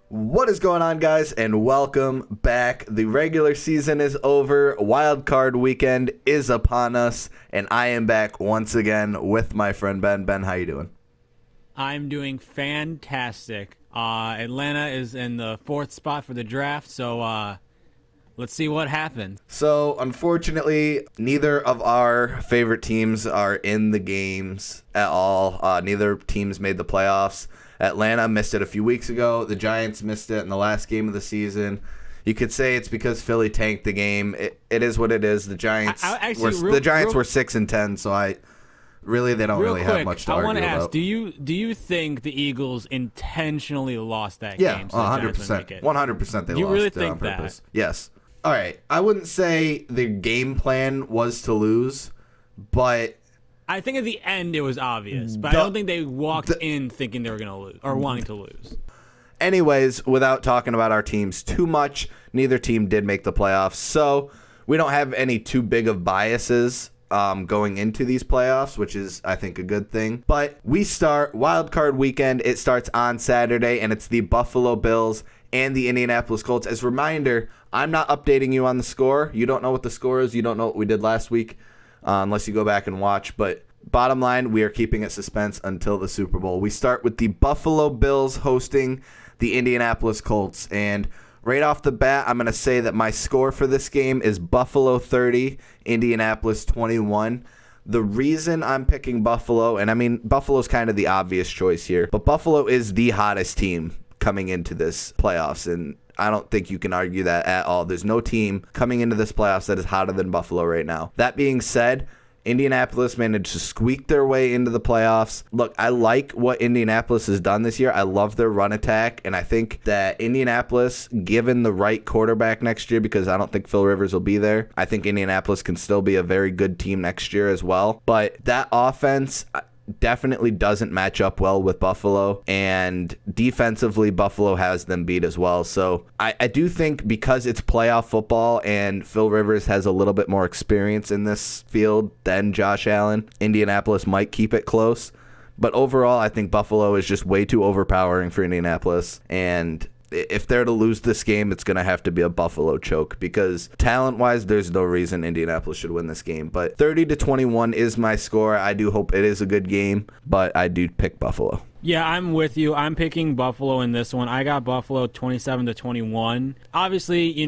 What is going on, guys, and welcome back. The regular season is over. Wild card weekend is upon us, and I am back once again with my friend Ben. Ben, how you doing? I'm doing fantastic. Atlanta is in the fourth spot for the draft, so let's see what happens. So, unfortunately, neither of our favorite teams are in the games at all. Neither teams made the playoffs. Atlanta missed it a few weeks ago. The Giants missed it in the last game of the season. You could say it's because Philly tanked the game. It is what it is. The Giants were 6-10, so they don't really have much to argue about. I want to ask, do you think the Eagles intentionally lost that game? Yeah, 100%. 100% they lost. You really it think on purpose. that? Yes. All right. I wouldn't say the game plan was to lose, but I think at the end it was obvious, but I don't think they walked in thinking they were going to lose or wanting to lose. Anyways, without talking about our teams too much, neither team did make the playoffs, so we don't have any too big of biases going into these playoffs, which is, I think, a good thing. But we start Wild Card Weekend. It starts on Saturday, and it's the Buffalo Bills and the Indianapolis Colts. As a reminder, I'm not updating you on the score. You don't know what the score is. You don't know what we did last week. Unless you go back and watch. But bottom line, we are keeping it suspense until the Super Bowl. We start with the Buffalo Bills hosting the Indianapolis Colts. And right off the bat, I'm going to say that my score for this game is Buffalo 30, Indianapolis 21. The reason I'm picking Buffalo, and I mean, Buffalo's kind of the obvious choice here, but Buffalo is the hottest team coming into this playoffs, and I don't think you can argue that at all. There's no team coming into this playoffs that is hotter than Buffalo right now. That being said, Indianapolis managed to squeak their way into the playoffs. Look, I like what Indianapolis has done this year. I love their run attack, and I think that Indianapolis, given the right quarterback next year, because I don't think Phil Rivers will be there, I think Indianapolis can still be a very good team next year as well. But that offense definitely doesn't match up well with Buffalo, and defensively Buffalo has them beat as well. So I do think because it's playoff football and Phil Rivers has a little bit more experience in this field than Josh Allen, Indianapolis might keep it close. But overall, I think Buffalo is just way too overpowering for Indianapolis, and if they're to lose this game, it's going to have to be a Buffalo choke because talent-wise, there's no reason Indianapolis should win this game. But 30-21 is my score. I do hope it is a good game, but I do pick Buffalo. Yeah, I'm with you. I'm picking Buffalo in this one. I got Buffalo 27-21. Obviously,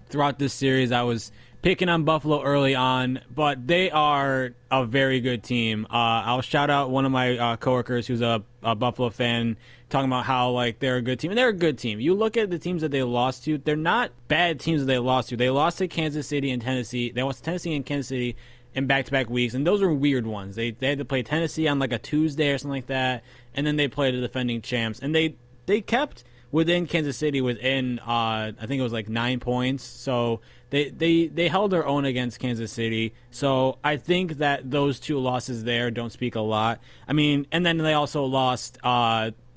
throughout this series, I was picking on Buffalo early on, but they are a very good team. I'll shout out one of my coworkers who's a Buffalo fan, talking about how they're a good team, and they're a good team. You look at the teams that they lost to; they're not bad teams that they lost to. They lost to Kansas City and Tennessee. They lost to Tennessee and Kansas City in back-to-back weeks, and those are weird ones. They had to play Tennessee on a Tuesday or something like that, and then they played the defending champs, and they kept within Kansas City within I think it was 9 points. So they held their own against Kansas City. So I think that those two losses there don't speak a lot. I mean, and then they also lost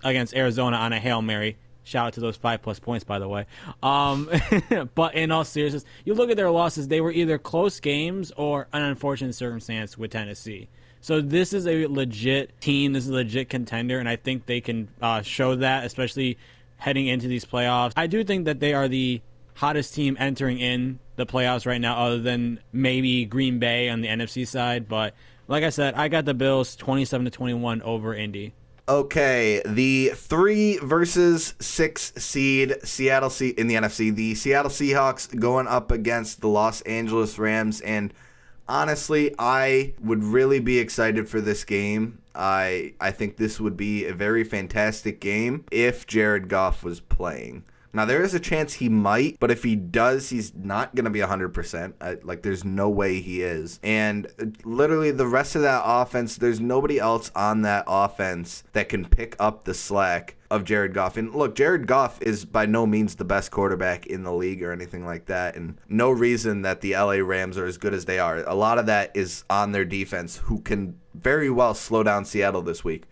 against Arizona on a Hail Mary. Shout out to those 5+ points, by the way. But in all seriousness, you look at their losses, they were either close games or an unfortunate circumstance with Tennessee. So this is a legit team. This is a legit contender, and I think they can show that, especially heading into these playoffs. I do think that they are the hottest team entering in the playoffs right now, other than maybe Green Bay on the NFC side. But like I said, I got the Bills 27-21 over Indy. Okay, the 3 versus 6 seed Seattle in the NFC. The Seattle Seahawks going up against the Los Angeles Rams, and honestly, I would really be excited for this game. I think this would be a very fantastic game if Jared Goff was playing. Now, there is a chance he might, but if he does, he's not going to be 100%. There's no way he is. And literally the rest of that offense, there's nobody else on that offense that can pick up the slack of Jared Goff. And look, Jared Goff is by no means the best quarterback in the league or anything like that. And no reason that the LA Rams are as good as they are. A lot of that is on their defense, who can very well slow down Seattle this week.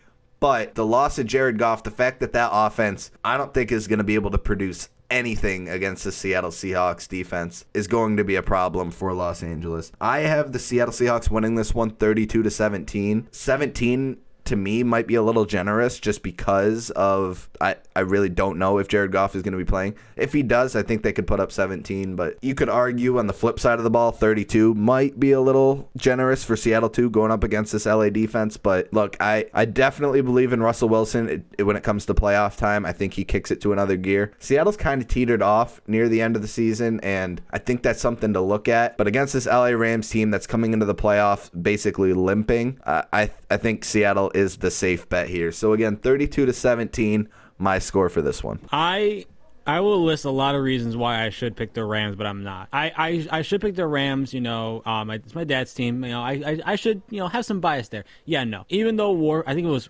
But the loss of Jared Goff, the fact that offense, I don't think is going to be able to produce anything against the Seattle Seahawks defense, is going to be a problem for Los Angeles. I have the Seattle Seahawks winning this one 32-17. 17 to me might be a little generous just because of I really don't know if Jared Goff is going to be playing. If he does, I think they could put up 17, but you could argue on the flip side of the ball, 32 might be a little generous for Seattle too, going up against this LA defense. But look, I definitely believe in Russell Wilson when it comes to playoff time. I think he kicks it to another gear. Seattle's kind of teetered off near the end of the season, and I think that's something to look at. But against this LA Rams team that's coming into the playoffs basically limping, I think Seattle is the safe bet here. So again, 32-17, my score for this one. I will list a lot of reasons why I should pick the Rams, but I'm not. I should pick the Rams. It's my dad's team. I should have some bias there. Yeah, no. Even though I think it was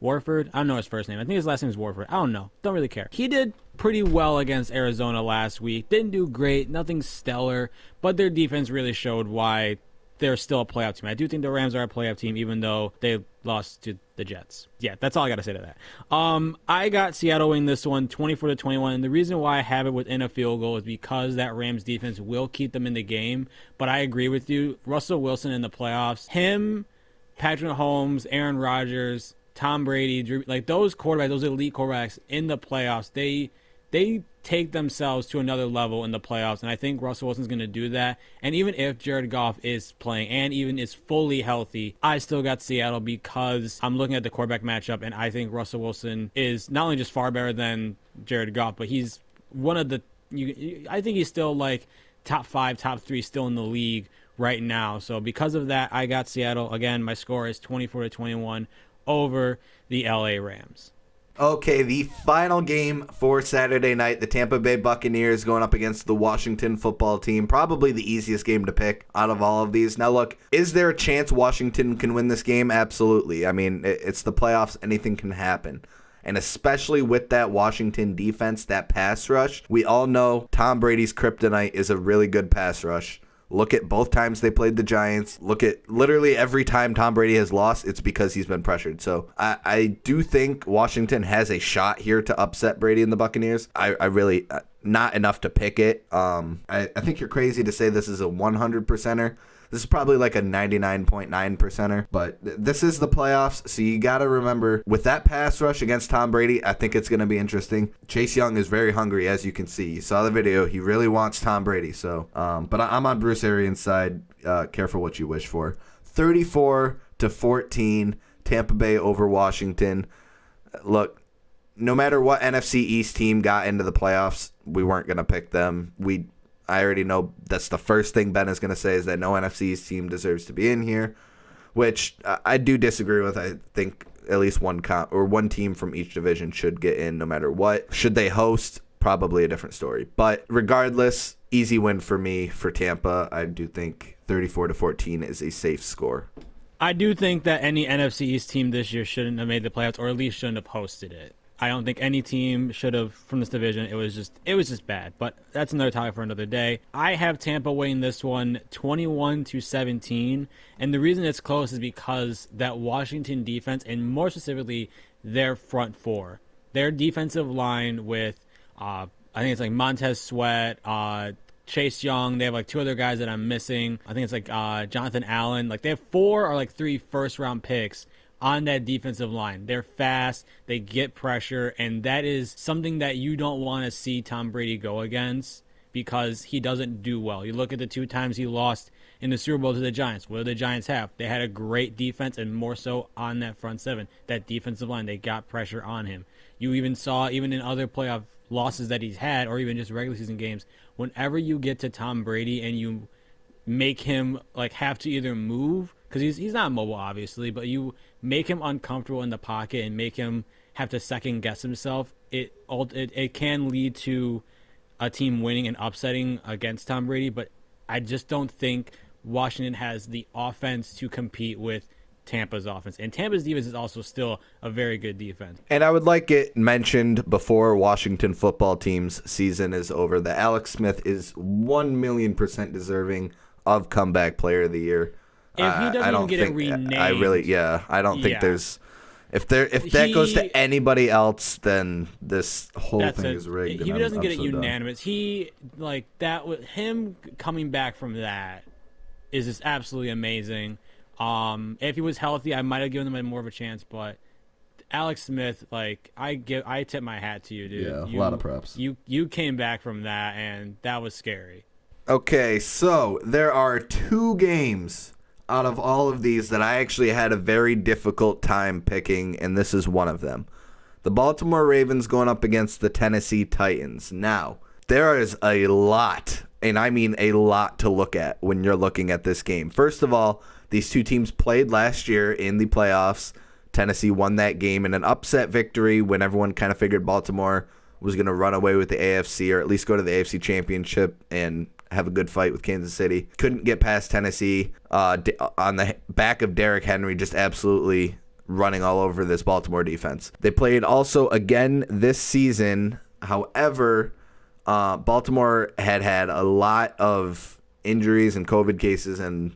Warford. I don't know his first name. I think his last name is Warford. I don't know. Don't really care. He did pretty well against Arizona last week. Didn't do great. Nothing stellar, but their defense really showed why they're still a playoff team. I do think the Rams are a playoff team, even though they lost to the Jets. Yeah, that's all I got to say to that. I got Seattle winning this one, 24-21. And the reason why I have it within a field goal is because that Rams defense will keep them in the game. But I agree with you. Russell Wilson in the playoffs, him, Patrick Mahomes, Aaron Rodgers, Tom Brady, Drew, like those quarterbacks, those elite quarterbacks in the playoffs, they take themselves to another level in the playoffs, and I think Russell Wilson's going to do that. And even if Jared Goff is playing and even is fully healthy, I still got Seattle because I'm looking at the quarterback matchup, and I think Russell Wilson is not only just far better than Jared Goff, but he's one of the I think he's still like top 5, top 3 still in the league right now. So because of that, I got Seattle. Again, my score is 24-21 over the LA Rams. Okay, the final game for Saturday night, the Tampa Bay Buccaneers going up against the Washington football team. Probably the easiest game to pick out of all of these. Now, look, is there a chance Washington can win this game? Absolutely. I mean, it's the playoffs. Anything can happen. And especially with that Washington defense, that pass rush, we all know Tom Brady's kryptonite is a really good pass rush. Look at both times they played the Giants. Look at literally every time Tom Brady has lost, it's because he's been pressured. So I do think Washington has a shot here to upset Brady and the Buccaneers. I really, not enough to pick it. I think you're crazy to say this is a 100%er. This is probably like a 99.9%er, but this is the playoffs, so you got to remember, with that pass rush against Tom Brady, I think it's going to be interesting. Chase Young is very hungry, as you can see. You saw the video. He really wants Tom Brady, so, but I'm on Bruce Arians' side. Careful what you wish for. 34-14, Tampa Bay over Washington. Look, no matter what NFC East team got into the playoffs, we weren't going to pick them. I already know that's the first thing Ben is going to say is that no NFC East team deserves to be in here, which I do disagree with. I think at least one team from each division should get in no matter what. Should they host? Probably a different story. But regardless, easy win for me for Tampa. I do think 34-14 is a safe score. I do think that any NFC East team this year shouldn't have made the playoffs, or at least shouldn't have hosted it. I don't think any team should have from this division. It was just bad. But that's another topic for another day. I have Tampa winning this one 21-17, and the reason it's close is because that Washington defense, and more specifically their front four, their defensive line with I think it's like Montez Sweat, Chase Young. They have like 2 other guys that I'm missing. I think it's like Jonathan Allen. Like they have 4 or like 3 first-round picks on that defensive line. They're fast, they get pressure, and that is something that you don't want to see Tom Brady go against because he doesn't do well. You look at the 2 times he lost in the Super Bowl to the Giants. What do the Giants have? They had a great defense, and more so on that front 7. That defensive line, they got pressure on him. You even saw, even in other playoff losses that he's had, or even just regular season games, whenever you get to Tom Brady and you make him like have to either move, because he's not mobile, obviously, but you make him uncomfortable in the pocket and make him have to second guess himself, it can lead to a team winning and upsetting against Tom Brady. But I just don't think Washington has the offense to compete with Tampa's offense. And Tampa's defense is also still a very good defense. And I would like it mentioned before Washington football team's season is over that Alex Smith is 1,000,000% deserving of comeback player of the year. If he doesn't even get it renamed, I don't think there's. If that goes to anybody else, then this whole thing is rigged. If he doesn't get it unanimous, he like that with him coming back from that is just absolutely amazing. If he was healthy, I might have given them more of a chance, but Alex Smith, like I tip my hat to you, dude. Yeah, a lot of props. You came back from that, and that was scary. Okay, so there are 2 games out of all of these that I actually had a very difficult time picking, and this is one of them. The Baltimore Ravens going up against the Tennessee Titans. Now, there is a lot, and I mean a lot, to look at when you're looking at this game. First of all, these 2 teams played last year in the playoffs. Tennessee won that game in an upset victory when everyone kind of figured Baltimore was going to run away with the AFC, or at least go to the AFC Championship and have a good fight with Kansas City. Couldn't get past Tennessee on the back of Derrick Henry, just absolutely running all over this Baltimore defense. They played also again this season. However, Baltimore had a lot of injuries and COVID cases and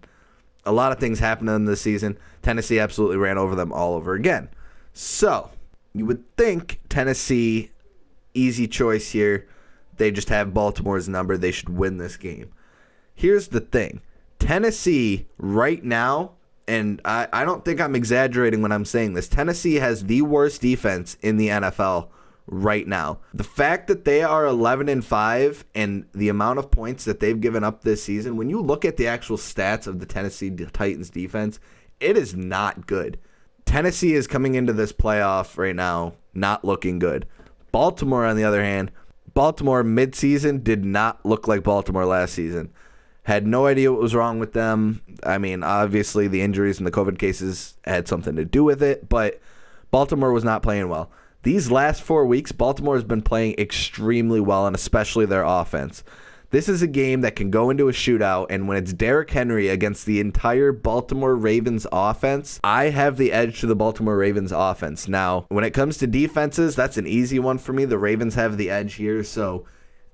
a lot of things happening this season. Tennessee absolutely ran over them all over again. So you would think Tennessee, easy choice here. They just have Baltimore's number. They should win this game. Here's the thing. Tennessee right now, and I don't think I'm exaggerating when I'm saying this, Tennessee has the worst defense in the NFL right now. The fact that they are 11-5 and the amount of points that they've given up this season, when you look at the actual stats of the Tennessee Titans defense, it is not good. Tennessee is coming into this playoff right now not looking good. Baltimore, on the other hand, Baltimore midseason did not look like Baltimore last season. Had no idea what was wrong with them. I mean, obviously the injuries and the COVID cases had something to do with it, but Baltimore was not playing well. These last 4 weeks, Baltimore has been playing extremely well, and especially their offense. This is a game that can go into a shootout, and when it's Derrick Henry against the entire Baltimore Ravens offense, I have the edge to the Baltimore Ravens offense. Now, when it comes to defenses, that's an easy one for me. The Ravens have the edge here, so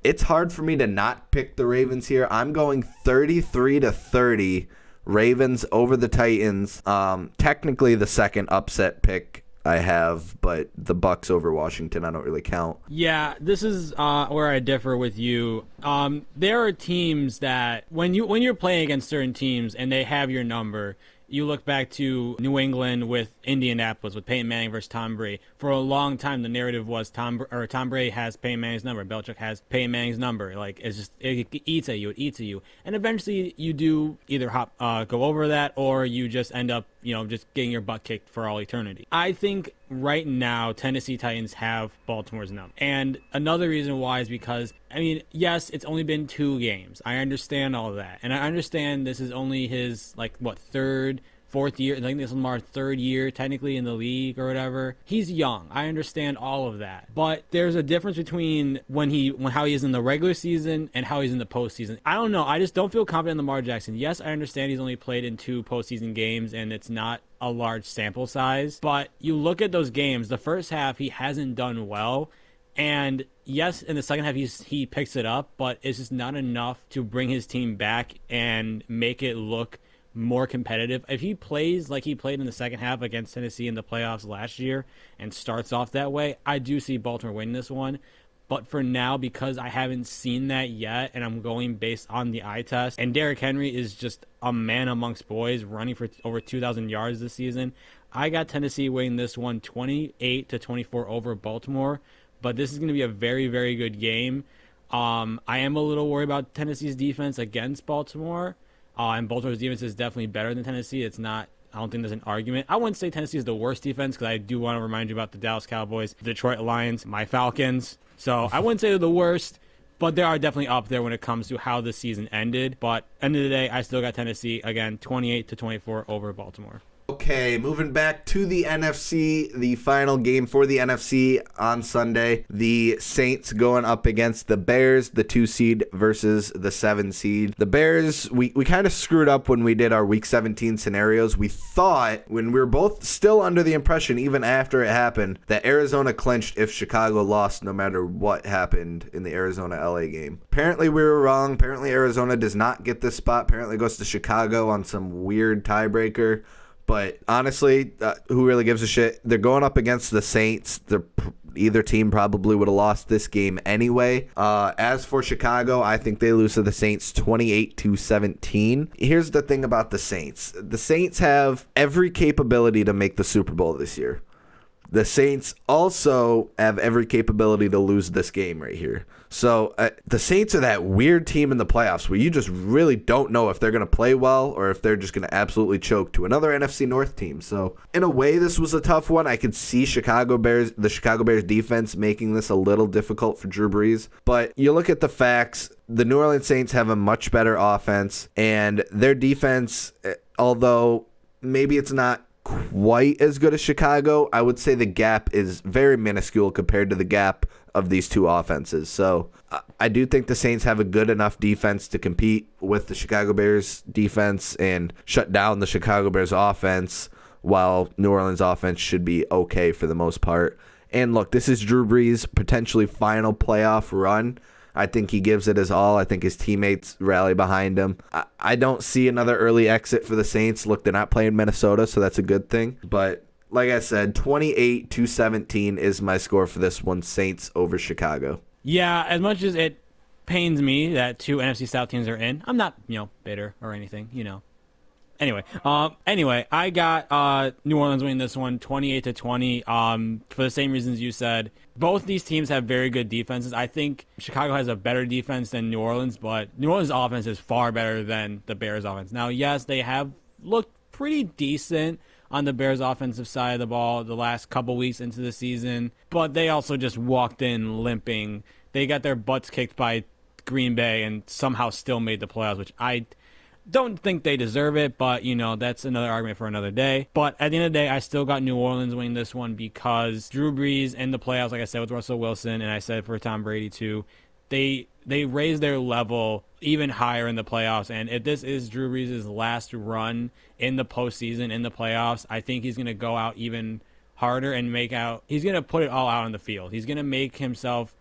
it's hard for me to not pick the Ravens here. I'm going 33-30 Ravens over the Titans. Technically the second upset pick I have, but the Bucks over Washington I don't really count. Yeah, this is where I differ with you. There are teams that when you're playing against certain teams and they have your number, you look back to New England with Indianapolis with Peyton Manning versus Tom Brady. For a long time, the narrative was Tom Brady has Peyton Manning's number, Belichick has Peyton Manning's number. Like it eats at you, and eventually you do either go over that, or you just end up just getting your butt kicked for all eternity. I think right now Tennessee Titans have Baltimore's number, and another reason why is because yes, it's only been 2 games. I understand all of that, and I understand this is only his fourth year. I think this is Lamar's 3rd year technically in the league or whatever. He's young. I understand all of that, but there's a difference between how he is in the regular season and how he's in the postseason. I don't know. I just don't feel confident in Lamar Jackson. Yes, I understand he's only played in 2 postseason games and it's not a large sample size, but you look at those games. The first half he hasn't done well. And yes, in the second half he picks it up, but it's just not enough to bring his team back and make it look more competitive. If he plays like he played in the second half against Tennessee in the playoffs last year and starts off that way, I do see Baltimore winning this one. But for now, because I haven't seen that yet and I'm going based on the eye test, and Derrick Henry is just a man amongst boys running for over 2,000 yards this season, I got Tennessee winning this one 28-24 over Baltimore. But this is going to be a very, very good game. I am a little worried about Tennessee's defense against Baltimore. And Baltimore's defense is definitely better than Tennessee. It's not. I don't think there's an argument. I wouldn't say Tennessee is the worst defense because I do want to remind you about the Dallas Cowboys, the Detroit Lions, my Falcons. So I wouldn't say they're the worst, but they are definitely up there when it comes to how the season ended. But end of the day, I still got Tennessee, again, 28-24 over Baltimore. Okay, moving back to the NFC, the final game for the NFC on Sunday. The Saints going up against the Bears, the 2 seed versus the 7 seed. The Bears, we kind of screwed up when we did our Week 17 scenarios. We thought, when we were both still under the impression, even after it happened, that Arizona clinched if Chicago lost no matter what happened in the Arizona-LA game. Apparently we were wrong. Apparently Arizona does not get this spot. Apparently it goes to Chicago on some weird tiebreaker. But honestly, who really gives a shit? They're going up against the Saints. Either team probably would have lost this game anyway. As for Chicago, I think they lose to the Saints 28-17. Here's the thing about the Saints. The Saints have every capability to make the Super Bowl this year. The Saints also have every capability to lose this game right here. So the Saints are that weird team in the playoffs where you just really don't know if they're going to play well or if they're just going to absolutely choke to another NFC North team. So in a way, this was a tough one. I could see the Chicago Bears defense making this a little difficult for Drew Brees. But you look at the facts, the New Orleans Saints have a much better offense, and their defense, although maybe it's not quite as good as Chicago, I would say the gap is very minuscule compared to the gap of these two offenses. So I do think the Saints have a good enough defense to compete with the Chicago Bears defense and shut down the Chicago Bears offense, while New Orleans offense should be okay for the most part. And look, this is Drew Brees' potentially final playoff run. I think he gives it his all. I think his teammates rally behind him. I don't see another early exit for the Saints. Look, they're not playing Minnesota, so that's a good thing. But like I said, 28-17 is my score for this one, Saints over Chicago. Yeah, as much as it pains me that two NFC South teams are in, I'm not, bitter or anything, Anyway, I got New Orleans winning this one 28-20 for the same reasons you said. Both these teams have very good defenses. I think Chicago has a better defense than New Orleans, but New Orleans' offense is far better than the Bears' offense. Now, yes, they have looked pretty decent on the Bears' offensive side of the ball the last couple weeks into the season, but they also just walked in limping. They got their butts kicked by Green Bay and somehow still made the playoffs, which I don't think they deserve it, but, that's another argument for another day. But at the end of the day, I still got New Orleans winning this one because Drew Brees in the playoffs, like I said, with Russell Wilson, and I said for Tom Brady too, they raised their level even higher in the playoffs. And if this is Drew Brees' last run in the postseason, in the playoffs, I think he's going to go out even harder and he's going to put it all out on the field. He's going to make himself,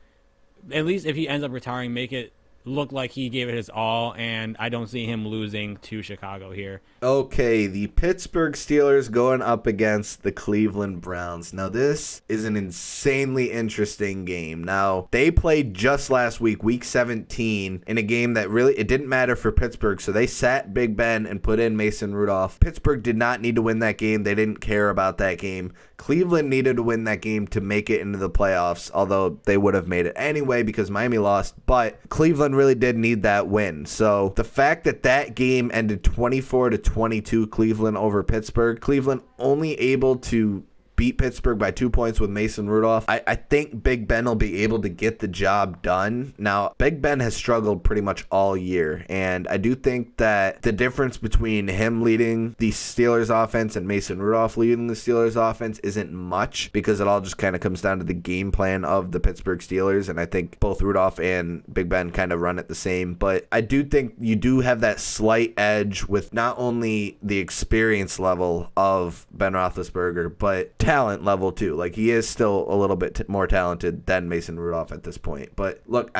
at least if he ends up retiring, make it look like he gave it his all, and I don't see him losing to Chicago here. Okay, the Pittsburgh Steelers going up against the Cleveland Browns. Now, this is an insanely interesting game. Now, they played just last week, week 17, in a game that really, it didn't matter for Pittsburgh, so they sat Big Ben and put in Mason Rudolph. Pittsburgh did not need to win that game. They didn't care about that game. Cleveland needed to win that game to make it into the playoffs, although they would have made it anyway because Miami lost, but Cleveland really did need that win. So the fact that that game ended 24-22 Cleveland over Pittsburgh, Cleveland only able to beat Pittsburgh by 2 points with Mason Rudolph. I think Big Ben will be able to get the job done. Now, Big Ben has struggled pretty much all year, and I do think that the difference between him leading the Steelers offense and Mason Rudolph leading the Steelers offense isn't much because it all just kind of comes down to the game plan of the Pittsburgh Steelers, and I think both Rudolph and Big Ben kind of run it the same. But I do think you do have that slight edge with not only the experience level of Ben Roethlisberger, but talent level too. Like, he is still a little bit more talented than Mason Rudolph at this point. But look,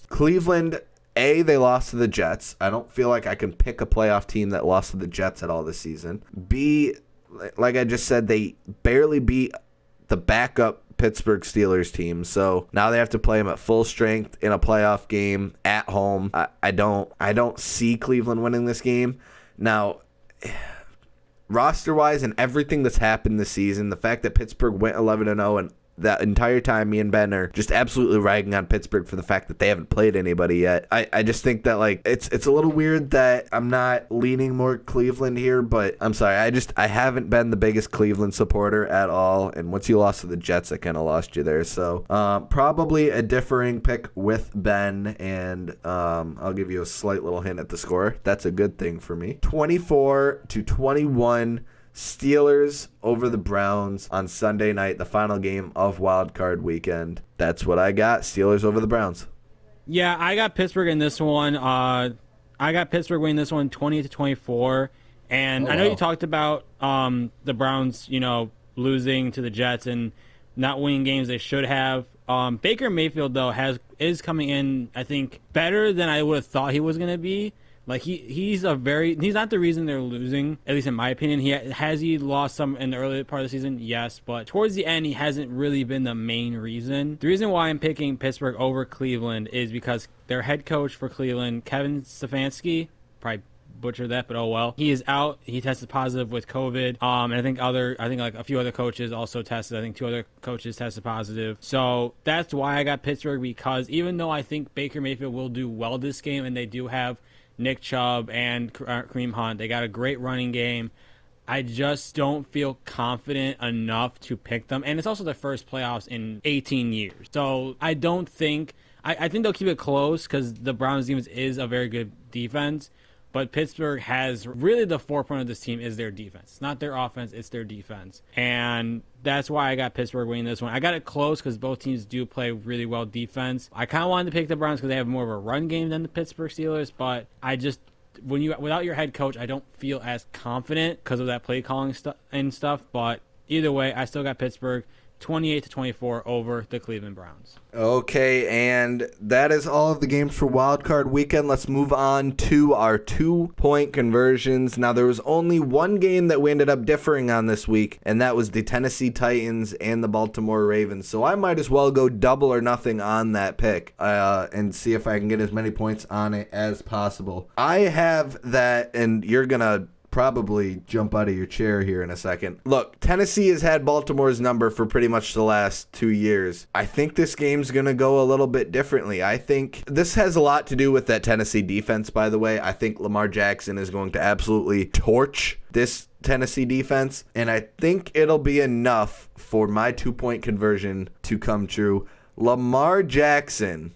Cleveland, A, they lost to the Jets. I don't feel like I can pick a playoff team that lost to the Jets at all this season. B, like I just said, they barely beat the backup Pittsburgh Steelers team. So now they have to play them at full strength in a playoff game at home. I don't see Cleveland winning this game. Now, roster-wise and everything that's happened this season, the fact that Pittsburgh went 11-0 and that entire time me and Ben are just absolutely ragging on Pittsburgh for the fact that they haven't played anybody yet. I just think that, like, it's a little weird that I'm not leaning more Cleveland here, but I'm sorry. I haven't been the biggest Cleveland supporter at all, and once you lost to the Jets, I kind of lost you there. So probably a differing pick with Ben, and I'll give you a slight little hint at the score. That's a good thing for me. 24-21 Steelers over the Browns on Sunday night, the final game of Wild Card Weekend. That's what I got. Steelers over the Browns. Yeah, I got Pittsburgh in this one. I got Pittsburgh winning this one 20-24. And I know you talked about the Browns, losing to the Jets and not winning games they should have. Baker Mayfield, though, is coming in, I think, better than I would have thought he was going to be. Like he's not the reason they're losing, at least in my opinion. He lost some in the early part of the season, yes, but towards the end he hasn't really been the main reason. The reason why I'm picking Pittsburgh over Cleveland is because their head coach for Cleveland, Kevin Stefanski, probably butchered that, but oh well. He is out. He tested positive with COVID. And I think like a few other coaches also tested. I think 2 other coaches tested positive. So that's why I got Pittsburgh, because even though I think Baker Mayfield will do well this game, and they do have Nick Chubb and Kareem Hunt, they got a great running game, I just don't feel confident enough to pick them. And it's also their first playoffs in 18 years. So I don't think I think they'll keep it close because the Browns defense is a very good defense. But Pittsburgh has really the forefront of this team is their defense. It's not their offense, it's their defense. And that's why I got Pittsburgh winning this one. I got it close because both teams do play really well defense. I kind of wanted to pick the Browns because they have more of a run game than the Pittsburgh Steelers, but I just, without your head coach, I don't feel as confident because of that play calling and stuff. But either way, I still got Pittsburgh 28-24 over the Cleveland Browns. Okay, and that is all of the games for Wild Card Weekend. Let's move on to our 2-point conversions. Now, there was only one game that we ended up differing on this week, and that was the Tennessee Titans and the Baltimore Ravens. So I might as well go double or nothing on that pick and see if I can get as many points on it as possible. I have that, and you're going to probably jump out of your chair here in a second. Look, Tennessee has had Baltimore's number for pretty much the last 2 years. I think this game's going to go a little bit differently. I think this has a lot to do with that Tennessee defense, by the way. I think Lamar Jackson is going to absolutely torch this Tennessee defense, and I think it'll be enough for my 2-point conversion to come true. Lamar Jackson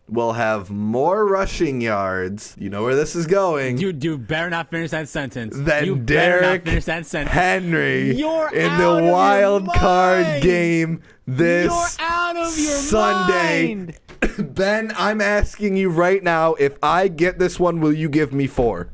will have more rushing yards. You know where this is going. You better not finish that sentence. Than Derrick Henry in the wild card game this Sunday. Ben, I'm asking you right now, if I get this one, will you give me 4?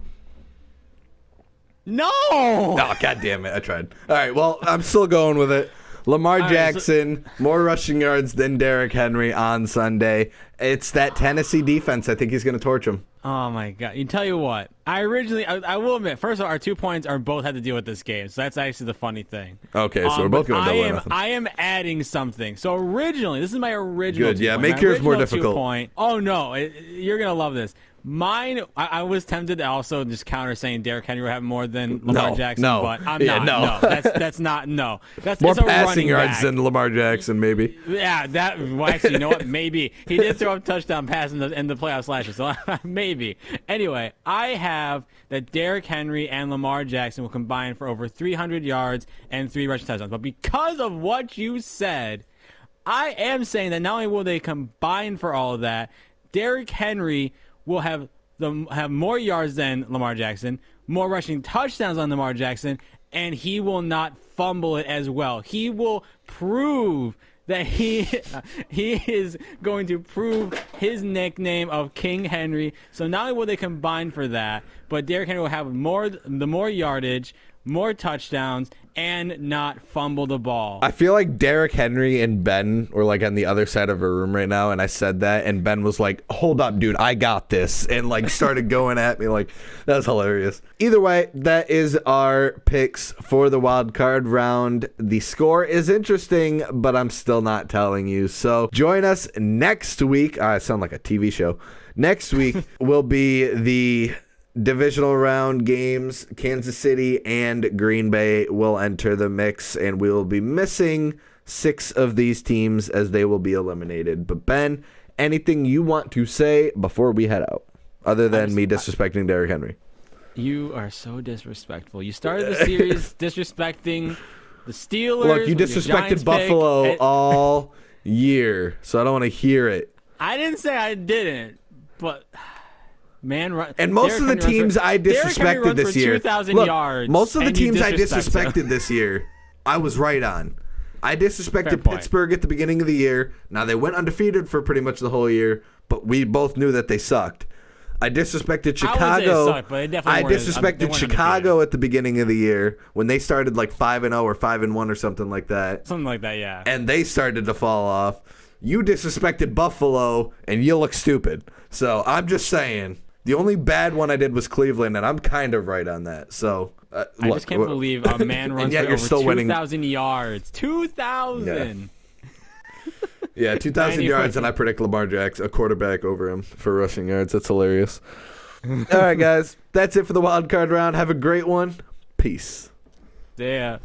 No! Oh, God damn it. I tried. All right, well, I'm still going with it. Lamar Jackson, more rushing yards than Derrick Henry on Sunday. It's that Tennessee defense. I think he's going to torch him. Oh, my God. You tell you what. I will admit, first of all, our 2 points both had to deal with this game. So that's actually the funny thing. Okay, so we're both going double or nothing. I am adding something. So originally, this is my original Good, yeah, make yours more difficult. Oh, no. You're going to love this. Mine, I was tempted to also just counter saying Derrick Henry will have more than Lamar Jackson, but I'm not. No, that's not. No, that's more it's a passing yards back. than Lamar Jackson, maybe. Yeah, well, actually, you know what? Maybe he did throw a touchdown pass in the playoffs last year, so maybe. Anyway, I have that Derrick Henry and Lamar Jackson will combine for over 300 yards and 3 rushing touchdowns. But because of what you said, I am saying that not only will they combine for all of that, Derrick Henry will have more yards than Lamar Jackson, more rushing touchdowns on Lamar Jackson, and he will not fumble it as well. He will prove that he is going to prove his nickname of King Henry. So not only will they combine for that, but Derrick Henry will have the more yardage, more touchdowns, and not fumble the ball. I feel like Derrick Henry and Ben were like on the other side of a room right now, and I said that, and Ben was like, hold up, dude, I got this, and like started going at me. Like, that's hilarious. Either way, that is our picks for the wild card round. The score is interesting, but I'm still not telling you. So join us next week. I sound like a TV show. Next week will be the divisional round games. Kansas City and Green Bay will enter the mix, and we will be missing 6 of these teams as they will be eliminated. But Ben, anything you want to say before we head out, other than me disrespecting Derrick Henry? You are so disrespectful. You started the series disrespecting the Steelers. Look, you disrespected Buffalo all year, so I don't want to hear it. I didn't say I didn't, but and most of the teams I disrespected this year. Look, most of the teams I disrespected this year, I was right on. I disrespected Pittsburgh at the beginning of the year. Now they went undefeated for pretty much the whole year, but we both knew that they sucked. I disrespected Chicago. I disrespected Chicago at the beginning of the year when they started like 5-0 or 5-1 or something like that. Something like that, yeah. And they started to fall off. You disrespected Buffalo, and you look stupid. So I'm just saying. The only bad one I did was Cleveland, and I'm kind of right on that. So I just can't believe a man runs yet for you're over still winning. 2,000 yards. 2,000. Yeah, 2,000 Tiny yards, and I predict Lamar Jackson, a quarterback over him for rushing yards. That's hilarious. All right, guys. That's it for the wild card round. Have a great one. Peace. Yeah.